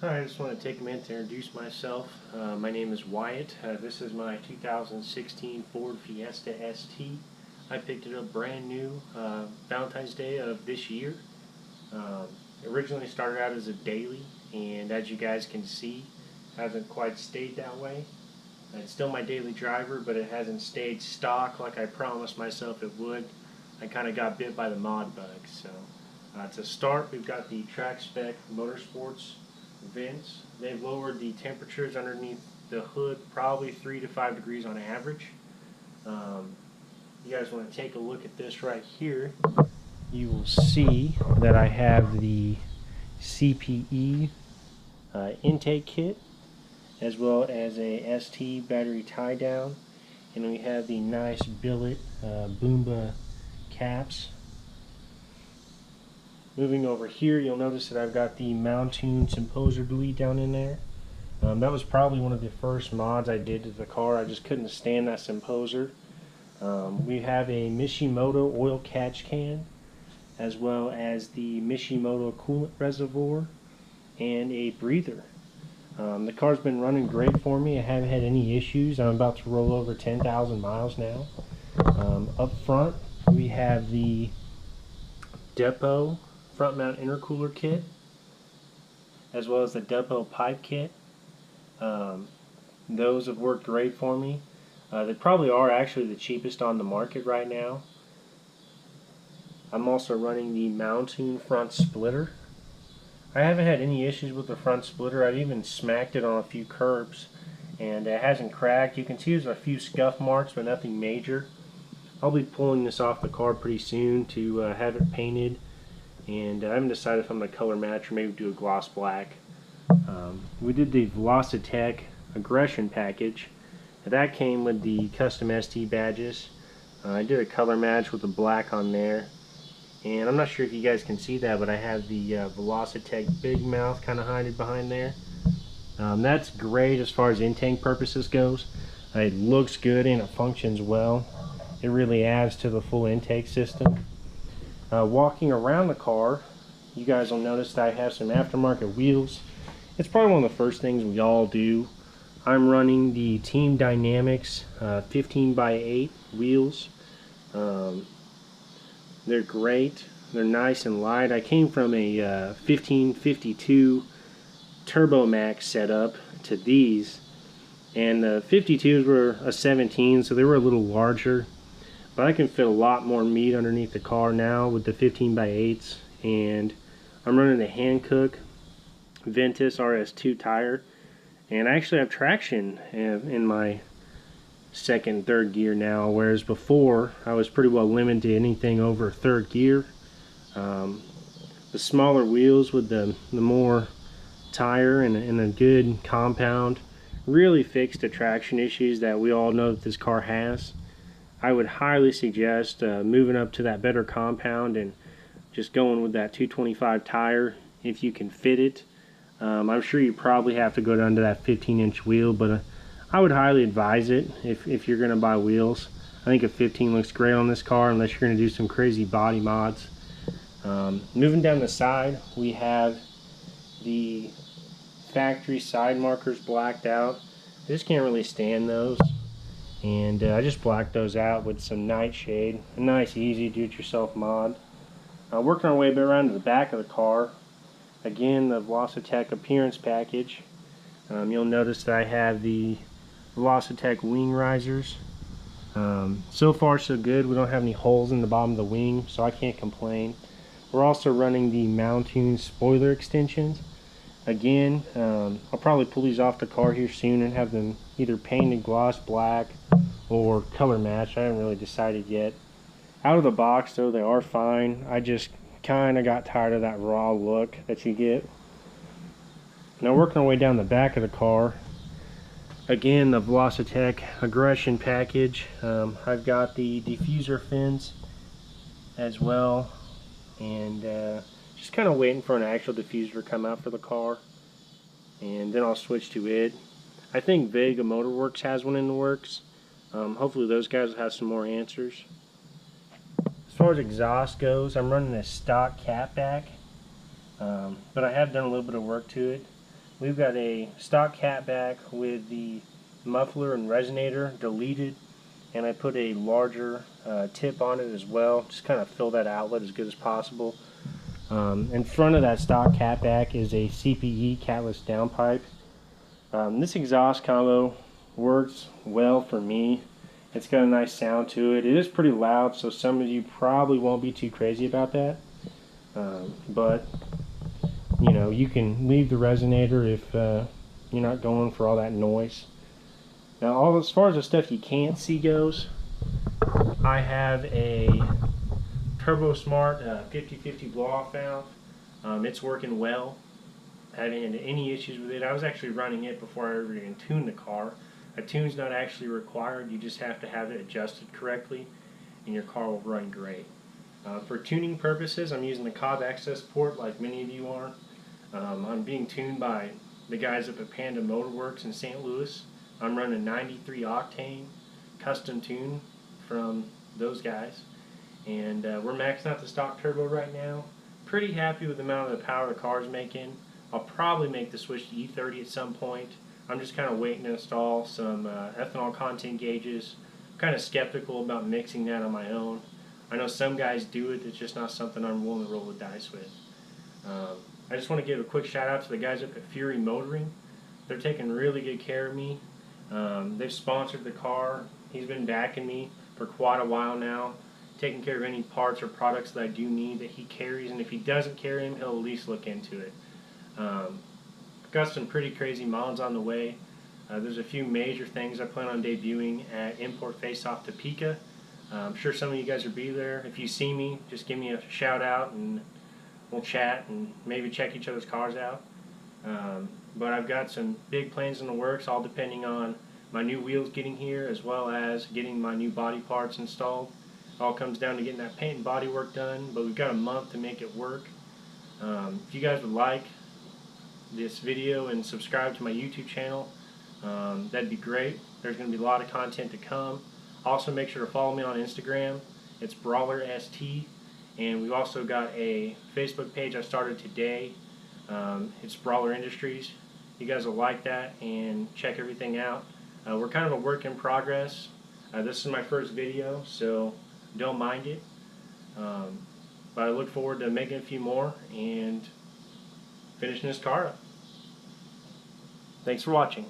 Hi, I just want to take a minute to introduce myself. My name is Wyatt. This is my 2016 Ford Fiesta ST. I picked it up brand new Valentine's Day of this year. Originally started out as a daily, and as you guys can see, hasn't quite stayed that way. It's still my daily driver, but it hasn't stayed stock like I promised myself it would. I kind of got bit by the mod bug. So to start, we've got the track spec Motorsports vents. They've lowered the temperatures underneath the hood probably 3 to 5 degrees on average. You guys want to take a look at this right here. You will see that I have the CPE intake kit, as well as a ST battery tie down, and we have the nice billet Boomba caps. Moving over here, you'll notice that I've got the Mountoon Composer delete down in there. That was probably one of the first mods I did to the car. I just couldn't stand that Composer. We have a Mishimoto oil catch can, as well as the Mishimoto coolant reservoir and a breather. The car's been running great for me. I haven't had any issues. I'm about to roll over 10,000 miles now. Up front, we have the Depot front mount intercooler kit, as well as the Depot pipe kit. Those have worked great for me. They probably are actually the cheapest on the market right now. I'm also running the Mountoon front splitter. I haven't had any issues with the front splitter. I've even smacked it on a few curbs and it hasn't cracked. You can see there's a few scuff marks, but nothing major. I'll be pulling this off the car pretty soon to have it painted, and I haven't decided if I'm going to color match or maybe do a gloss black. We did the Velocitech aggression package. That came with the custom ST badges. I did a color match with the black on there, and I'm not sure if you guys can see that, but I have the Velocitech big mouth kind of hiding behind there. That's great as far as in-tank purposes goes. It looks good and it functions well. It really adds to the full intake system. Walking around the car, you guys will notice that I have some aftermarket wheels. It's probably one of the first things we all do. I'm running the Team Dynamics 15x8 wheels. They're great. They're nice and light. I came from a 1552 Turbo Max setup to these, and the 52s were a 17, so they were a little larger. But I can fit a lot more meat underneath the car now with the 15x8s, and I'm running the Hankook Ventus RS2 tire, and I actually have traction in my second, third gear now, whereas before I was pretty well limited to anything over third gear. The smaller wheels with the more tire and a good compound really fixed the traction issues that we all know that this car has. I would highly suggest moving up to that better compound and just going with that 225 tire if you can fit it. I'm sure you probably have to go down to that 15-inch wheel, but I would highly advise it if you're going to buy wheels. I think a 15 looks great on this car unless you're going to do some crazy body mods. Moving down the side, we have the factory side markers blacked out. I just can't really stand those. And I just blacked those out with some nightshade. A nice, easy do-it-yourself mod. Working our way around to the back of the car. Again, the Velocitech appearance package. You'll notice that I have the Velocitech wing risers. So far, so good. We don't have any holes in the bottom of the wing, so I can't complain. We're also running the Mountoon spoiler extensions. Again, I'll probably pull these off the car here soon and have them either painted gloss black or color matched. I haven't really decided yet. Out of the box though, they are fine. I just kind of got tired of that raw look that you get. Now working our way down the back of the car, again the Velocitech aggression package. I've got the diffuser fins as well, and just kind of waiting for an actual diffuser to come out for the car, and then I'll switch to it. I think Vega Motorworks has one in the works. Hopefully those guys will have some more answers. As far as exhaust goes, I'm running a stock catback, but I have done a little bit of work to it. we've got a stock catback with the muffler and resonator deleted, and I put a larger tip on it as well, just kind of fill that outlet as good as possible. In front of that stock catback is a CPE catless downpipe. This exhaust combo works well for me. It's got a nice sound to it. It is pretty loud, so some of you probably won't be too crazy about that. But you know, you can leave the resonator if you're not going for all that noise. Now, as far as the stuff you can't see goes, I have a Turbo Smart 50/50 blow-off valve. It's working well. I haven't had any issues with it. I was actually running it before I ever even tuned the car. A tune's not actually required. You just have to have it adjusted correctly, and your car will run great. For tuning purposes, I'm using the Cobb access port like many of you are. I'm being tuned by the guys up at Panda Motorworks in St. Louis. I'm running 93 octane custom tune from those guys, and we're maxing out the stock turbo right now. Pretty happy with the amount of the power the car's making. I'll probably make the switch to E30 at some point. I'm just kind of waiting to install some ethanol content gauges. I'm kind of skeptical about mixing that on my own. I know some guys do it, it's just not something I'm willing to roll the dice with. I just want to give a quick shout out to the guys up at Fury Motoring. They're taking really good care of me. They've sponsored the car. He's been backing me for quite a while now, taking care of any parts or products that I do need that he carries, and if he doesn't carry them, he'll at least look into it. I've got some pretty crazy mods on the way. There's a few major things I plan on debuting at Import Face Off Topeka. I'm sure some of you guys will be there. If you see me, just give me a shout out and we'll chat and maybe check each other's cars out. But I've got some big plans in the works, all depending on my new wheels getting here as well as getting my new body parts installed. It all comes down to getting that paint and body work done, but we've got a month to make it work. If you guys would like this video and subscribe to my YouTube channel, that'd be great. There's going to be a lot of content to come. Also, make sure to follow me on Instagram. It's Brawler ST, and we've also got a Facebook page I started today. It's Brawler Industries. You guys will like that and check everything out. We're kind of a work in progress. This is my first video, so don't mind it. But I look forward to making a few more and finishing this car up. Thanks for watching.